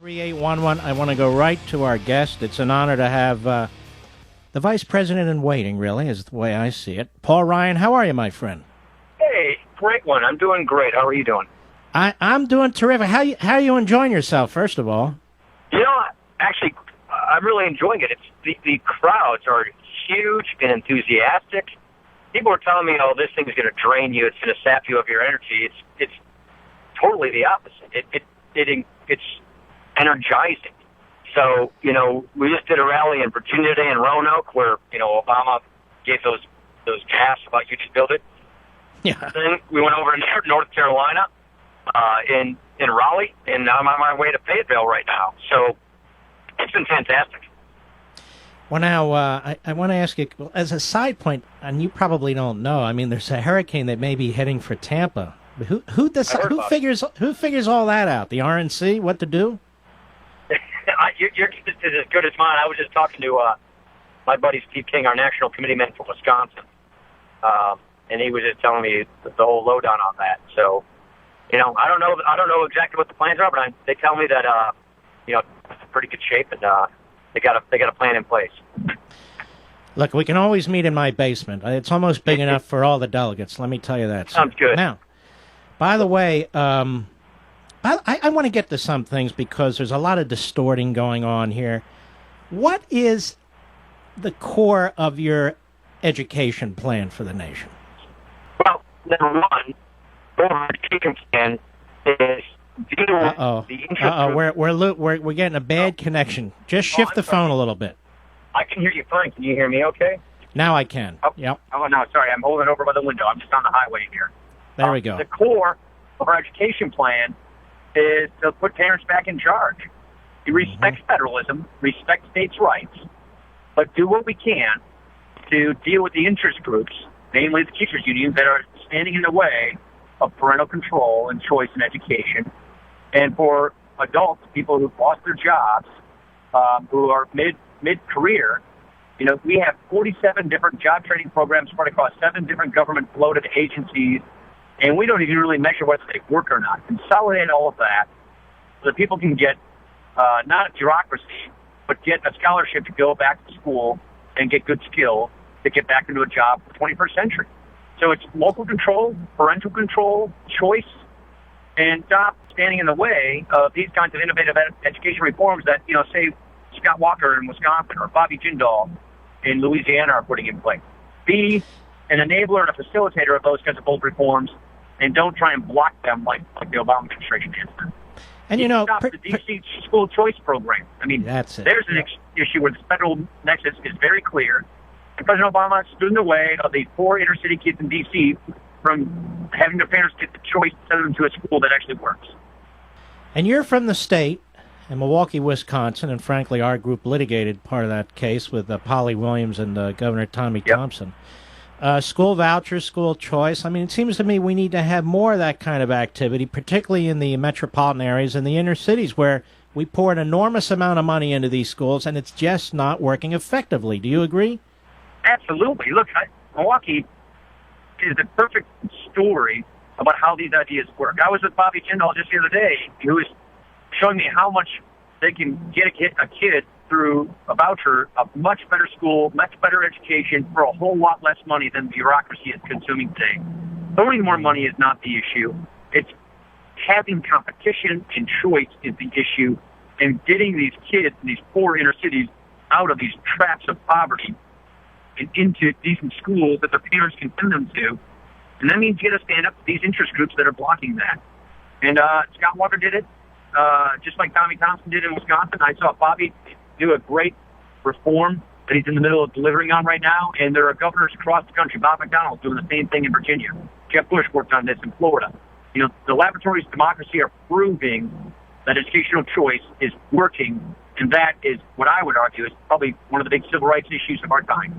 3811. I want to go right to our guest. It's an honor to have the Vice President in waiting, really, is the way I see it. Paul Ryan, how are you, my friend? Hey, great one. I'm doing great. How are you doing? I'm doing terrific. How are you enjoying yourself, first of all? You know, actually, I'm really enjoying it. The crowds are huge and enthusiastic. People are telling me, oh, this thing is going to drain you. It's going to sap you of your energy. It's totally the opposite. It's energizing. So, you know, we just did a rally in Virginia today in Roanoke where, you know, Obama gave those gaffes about you just build it. Yeah. Then we went over to North Carolina, in Raleigh, and I'm on my way to Fayetteville right now. So it's been fantastic. Well, now, I want to ask you, as a side point, and you probably don't know, I mean, there's a hurricane that may be heading for Tampa. Who figures all that out? The RNC, what to do? You're just as good as mine. I was just talking to my buddy Steve King, our national committeeman from Wisconsin, and he was just telling me the whole lowdown on that. So, you know, I don't know exactly what the plans are, but they tell me that you know, it's in pretty good shape, and they got a plan in place. Look, we can always meet in my basement. It's almost big enough for all the delegates. Let me tell you that. Sounds good. Now, by the way, I want to get to some things because there's a lot of distorting going on here. What is the core of your education plan for the nation? Well, number one, our education plan is dealing with the interest. We're getting a bad connection. Just shift the phone a little bit. I can hear you fine. Can you hear me okay? Now I can. Oh, yep. Oh, no, sorry. I'm holding over by the window. I'm just on the highway here. There we go. The core of our education plan is to put parents back in charge. To respect federalism, respect states' rights, but do what we can to deal with the interest groups, namely the teachers' unions, that are standing in the way of parental control and choice in education. And for adults, people who've lost their jobs, who are mid-career, you know, we have 47 different job training programs spread across 7 different government-floated agencies, and we don't even really measure whether they work or not. Consolidate all of that so that people can get not a bureaucracy, but get a scholarship to go back to school and get good skills to get back into a job for the 21st century. So it's local control, parental control, choice, and stop standing in the way of these kinds of innovative education reforms that, you know, say Scott Walker in Wisconsin or Bobby Jindal in Louisiana are putting in place. Be an enabler and a facilitator of those kinds of bold reforms, and don't try and block them like the Obama administration did. And you know, stop the DC school choice program. I mean, that's it. There's an issue where the federal nexus is very clear. And President Obama stood in the way of the poor inner city kids in DC from having their parents get the choice to send them to a school that actually works. And you're from the state, in Milwaukee, Wisconsin, and frankly, our group litigated part of that case with Polly Williams and Governor Tommy Thompson. School vouchers, school choice. I mean, it seems to me we need to have more of that kind of activity, particularly in the metropolitan areas and the inner cities where we pour an enormous amount of money into these schools and it's just not working effectively. Do you agree? Absolutely. Look, Milwaukee is the perfect story about how these ideas work. I was with Bobby Jindal just the other day, who was showing me how much they can get a kid through a voucher, a much better school, much better education for a whole lot less money than bureaucracy is consuming today. Throwing more money is not the issue. It's having competition and choice is the issue, and getting these kids in these poor inner cities out of these traps of poverty and into decent schools that their parents can send them to. And that means you got to stand up to these interest groups that are blocking that. And Scott Walker did it, just like Tommy Thompson did in Wisconsin. I saw Bobby do a great reform that he's in the middle of delivering on right now, and there are governors across the country. Bob McDonnell's doing the same thing in Virginia. Jeb Bush worked on this in Florida. You know, the laboratories of democracy are proving that educational choice is working, and that is what I would argue is probably one of the big civil rights issues of our time.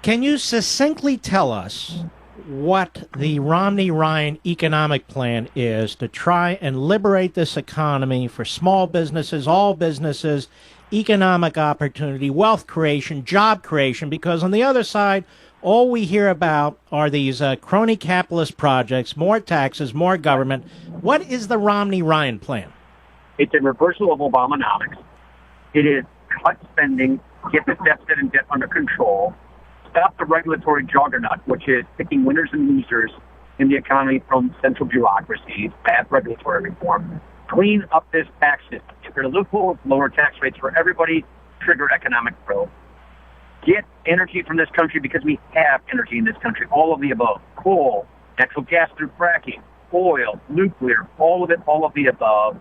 Can you succinctly tell us what the Romney-Ryan economic plan is to try and liberate this economy for small businesses, all businesses, economic opportunity, wealth creation, job creation? Because on the other side, all we hear about are these crony capitalist projects, more taxes, more government. What is the Romney-Ryan plan? It's a reversal of Obamanomics. It is cut spending, get the deficit and debt under control, stop the regulatory juggernaut, which is picking winners and losers in the economy from central bureaucracies, bad regulatory reform, clean up this tax system. If there are loopholes, lower tax rates for everybody, trigger economic growth. Get energy from this country because we have energy in this country, all of the above. Coal, natural gas through fracking, oil, nuclear, all of the above.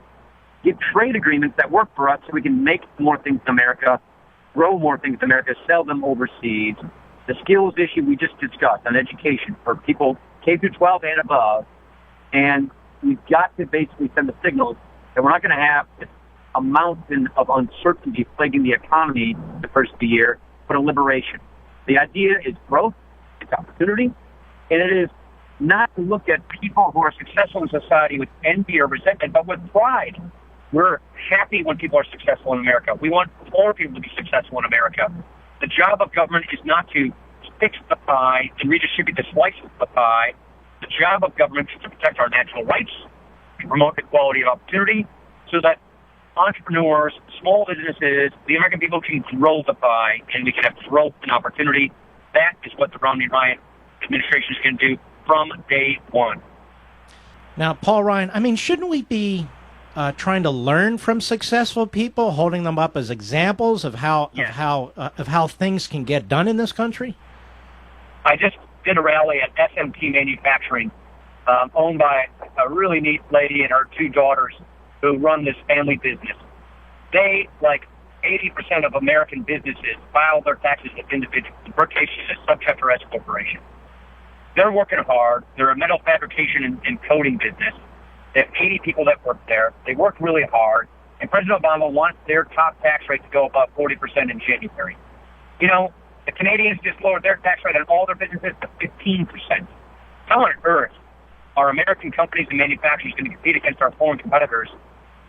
Get trade agreements that work for us so we can make more things in America, grow more things in America, sell them overseas. The skills issue we just discussed on education for people K through 12 and above. And we've got to basically send the signals that we're not going to have a mountain of uncertainty plaguing the economy the first of the year, but a liberation. The idea is growth, it's opportunity, and it is not to look at people who are successful in society with envy or resentment, but with pride. We're happy when people are successful in America. We want more people to be successful in America. The job of government is not to fix the pie and redistribute the slices of the pie. The job of government is to protect our natural rights, to promote equality of opportunity, so that entrepreneurs, small businesses, the American people can grow the pie, and we can have growth and opportunity. That is what the Romney-Ryan administration is going to do from day one. Now, Paul Ryan, I mean, shouldn't we be trying to learn from successful people, holding them up as examples of how things can get done in this country? I just did a rally at SMT Manufacturing, owned by a really neat lady and her two daughters who run this family business. They, like 80% of American businesses, file their taxes as individuals. In her case, she's a subchapter S corporation. They're working hard. They're a metal fabrication and coating business. They have 80 people that work there. They work really hard. And President Obama wants their top tax rate to go above 40% in January. You know, the Canadians just lowered their tax rate on all their businesses to 15%. How on earth are American companies and manufacturers going to compete against our foreign competitors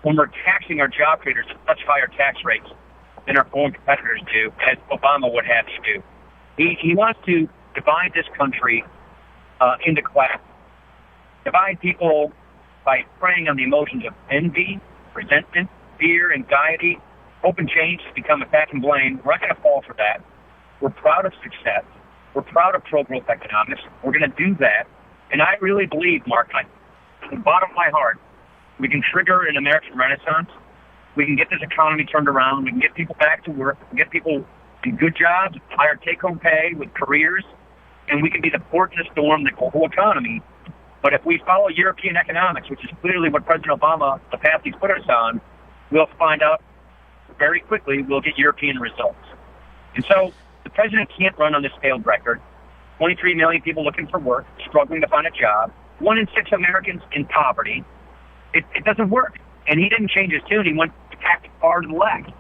when we're taxing our job creators at such higher tax rates than our foreign competitors do, as Obama would have you do? He wants to divide this country into classes, divide people by preying on the emotions of envy, resentment, fear, anxiety, hope and change to become attack and blame. We're not going to fall for that. We're proud of success. We're proud of pro-growth economics. We're going to do that. And I really believe, Mark, from the bottom of my heart, we can trigger an American renaissance. We can get this economy turned around. We can get people back to work. We can get people in good jobs, higher take-home pay with careers. And we can be the port in the storm, the whole economy. But if we follow European economics, which is clearly what President Obama, the path he's put us on, we'll find out very quickly we'll get European results. And so the president can't run on this failed record. 23 million people looking for work, struggling to find a job. 1 in 6 Americans in poverty. It doesn't work. And he didn't change his tune. He went back far to the left.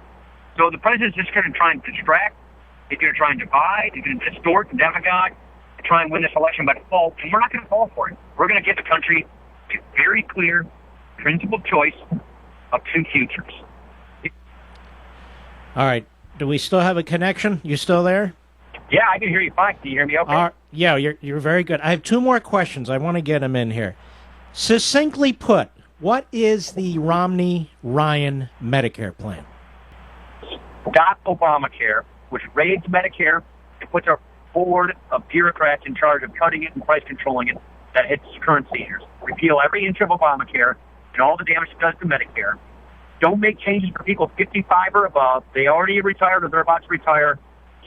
So the president's just going to try and distract. He's going to try and divide. He's going to distort and demagogue and try and win this election by default. And we're not going to fall for it. We're going to give the country a very clear, principled choice of two futures. All right. Do we still have a connection? You still there? Yeah, I can hear you fine. Can you hear me okay? Yeah, you're very good. I have 2 more questions. I want to get them in here. Succinctly put, what is the Romney-Ryan Medicare plan? Stop Obamacare, which raids Medicare and puts our board of bureaucrats in charge of cutting it and price controlling it that hits current seniors. Repeal every inch of Obamacare and all the damage it does to Medicare. Don't make changes for people 55 or above. They already retired or they're about to retire.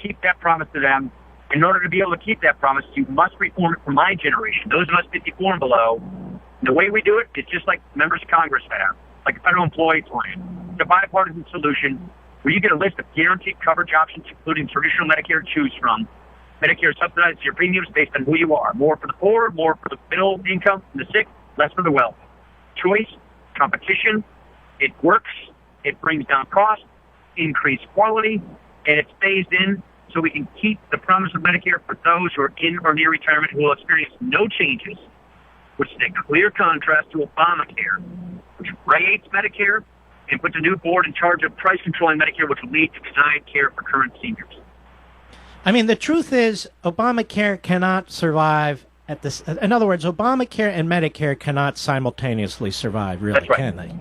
Keep that promise to them. In order to be able to keep that promise, you must reform it for my generation, those of us 54 and below. And the way we do it is just like members of Congress have, like a federal employee plan. It's a bipartisan solution where you get a list of guaranteed coverage options, including traditional Medicare to choose from. Medicare subsidizes your premiums based on who you are. More for the poor, more for the middle income and the sick, less for the wealthy. Choice, competition, it works, it brings down costs, increased quality, and it's phased in so we can keep the promise of Medicare for those who are in or near retirement who will experience no changes, which is a clear contrast to Obamacare, which raids Medicare and puts a new board in charge of price controlling Medicare, which will lead to denied care for current seniors. I mean, the truth is Obamacare cannot survive at this. In other words, Obamacare and Medicare cannot simultaneously survive, really, That's right. can they?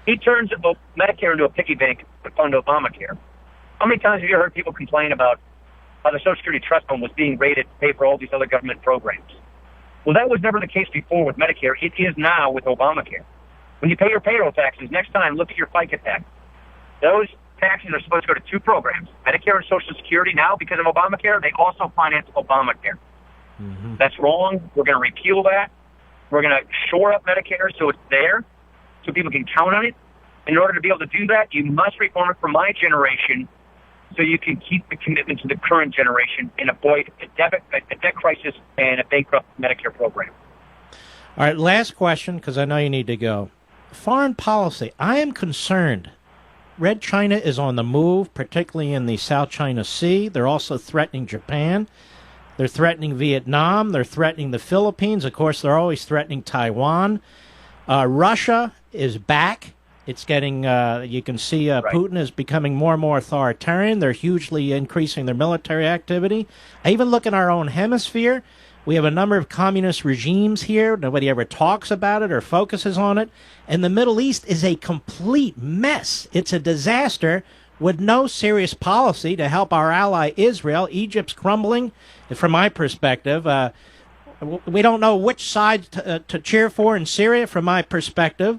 He turns Medicare into a piggy bank to fund Obamacare. How many times have you heard people complain about how the Social Security Trust Fund was being rated to pay for all these other government programs? Well, that was never the case before with Medicare. It is now with Obamacare. When you pay your payroll taxes, next time look at your FICA tax. Those taxes are supposed to go to two programs, Medicare and Social Security. Now, because of Obamacare, they also finance Obamacare. Mm-hmm. That's wrong. We're going to repeal that. We're going to shore up Medicare so it's there, so people can count on it. In order to be able to do that, you must reform it for my generation so you can keep the commitment to the current generation and avoid a debt crisis and a bankrupt Medicare program. All right, last question, because I know you need to go. Foreign policy. I am concerned. Red China is on the move, particularly in the South China Sea. They're also threatening Japan. They're threatening Vietnam. They're threatening the Philippines. Of course, they're always threatening Taiwan. Russia is back. It's getting, you can see right. Putin is becoming more and more authoritarian. They're hugely increasing their military activity. I even look in our own hemisphere. We have a number of communist regimes here. Nobody ever talks about it or focuses on it. And the Middle East is a complete mess. It's a disaster with no serious policy to help our ally Israel. Egypt's crumbling. From my perspective, we don't know which side to cheer for in Syria, from my perspective.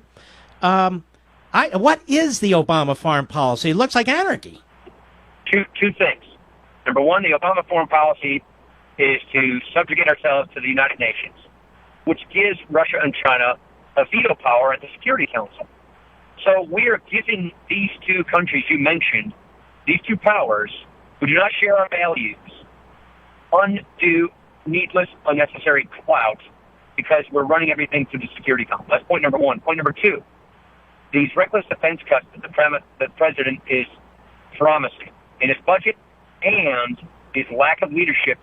What is the Obama foreign policy? It looks like anarchy. Two things. Number one, the Obama foreign policy is to subjugate ourselves to the United Nations, which gives Russia and China a veto power at the Security Council. So we are giving these two countries you mentioned, these two powers, who do not share our values, undue, needless, unnecessary clout because we're running everything through the Security Council. That's point number one. Point number two, these reckless defense cuts that the president is promising in his budget and his lack of leadership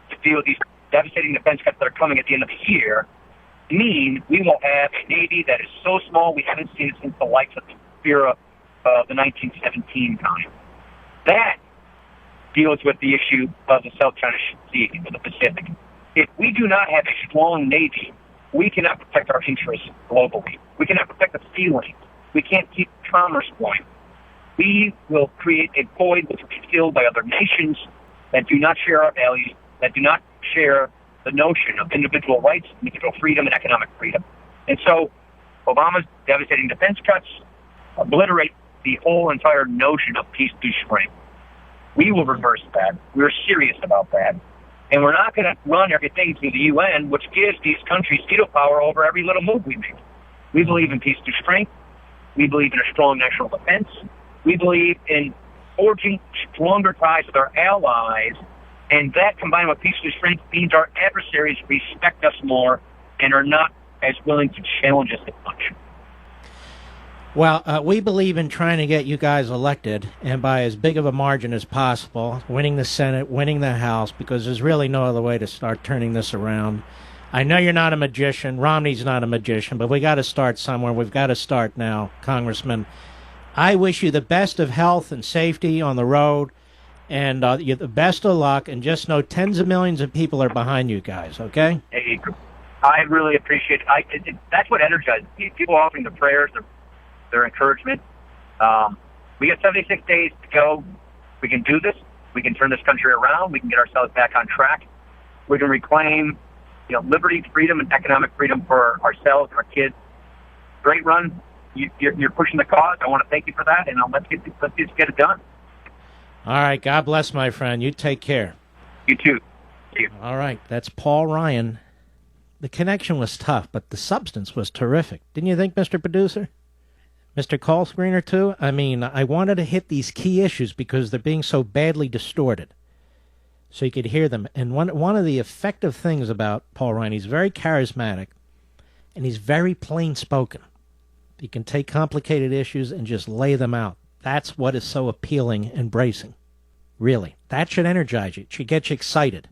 to deal with these devastating defense cuts that are coming at the end of the year mean we will have a Navy that is so small we haven't seen it since the likes of the era of the 1917 time. That deals with the issue of the South China Sea or the Pacific. If we do not have a strong Navy, we cannot protect our interests globally. We cannot protect the sea lanes. We can't keep commerce going. We will create a void which will be filled by other nations that do not share our values, that do not share the notion of individual rights, individual freedom, and economic freedom. And so Obama's devastating defense cuts obliterate the whole entire notion of peace through strength. We will reverse that. We're serious about that. And we're not going to run everything through the UN, which gives these countries veto power over every little move we make. We believe in peace through strength. We believe in a strong national defense. We believe in forging stronger ties with our allies, and that combined with peace through strength means our adversaries respect us more and are not as willing to challenge us as much. Well, we believe in trying to get you guys elected, and by as big of a margin as possible, winning the Senate, winning the House, because there's really no other way to start turning this around. I know you're not a magician. Romney's not a magician, but we got to start somewhere. We've got to start now, Congressman. I wish you the best of health and safety on the road, and you the best of luck, and just know tens of millions of people are behind you guys, okay? Hey, I really appreciate it. That's what energizes me. People offering their prayers, their encouragement. We got 76 days to go. We can do this. We can turn this country around. We can get ourselves back on track. We can reclaim, liberty, freedom, and economic freedom for ourselves and our kids. Great run. You're pushing the cause. I want to thank you for that, and let's get it done. All right. God bless, my friend. You take care. You too. See you. All right. That's Paul Ryan. The connection was tough, but the substance was terrific. Didn't you think, Mr. Producer? Mr. Call Screener, too? I mean, I wanted to hit these key issues because they're being so badly distorted so you could hear them. And one of the effective things about Paul Ryan, he's very charismatic, and he's very plain-spoken. He can take complicated issues and just lay them out. That's what is so appealing and bracing. Really. That should energize you. It should get you excited.